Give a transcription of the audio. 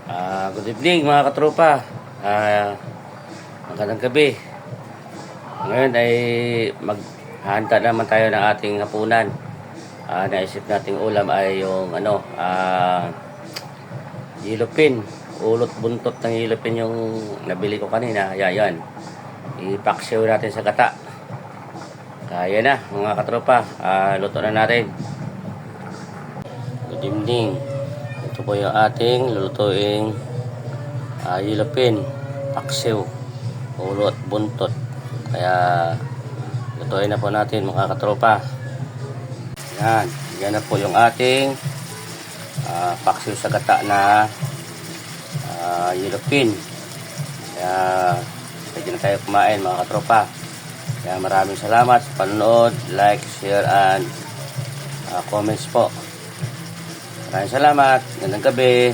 Good evening mga katropa. Magandang gabi. Ngayon ay maghahanda naman tayo ng ating hapunan. Naisip nating ulam ay yung yellowfin. Ulot buntot ng yellowfin yung nabili ko kanina. Yan. Ipaksiw natin sa gata. Kaya na mga katropa. Luto na natin. Good evening. Ito po yung ating lulutuing yellowfin, paksiw, ulot, buntot. Kaya lutuin na po natin mga katropa. Yan na po yung ating paksiw sa gata na yellowfin. Kaya pwede na tayo kumain mga katropa. Kaya maraming salamat sa panonood, like, share, and comments po. Maraming salamat. Gandang gabi.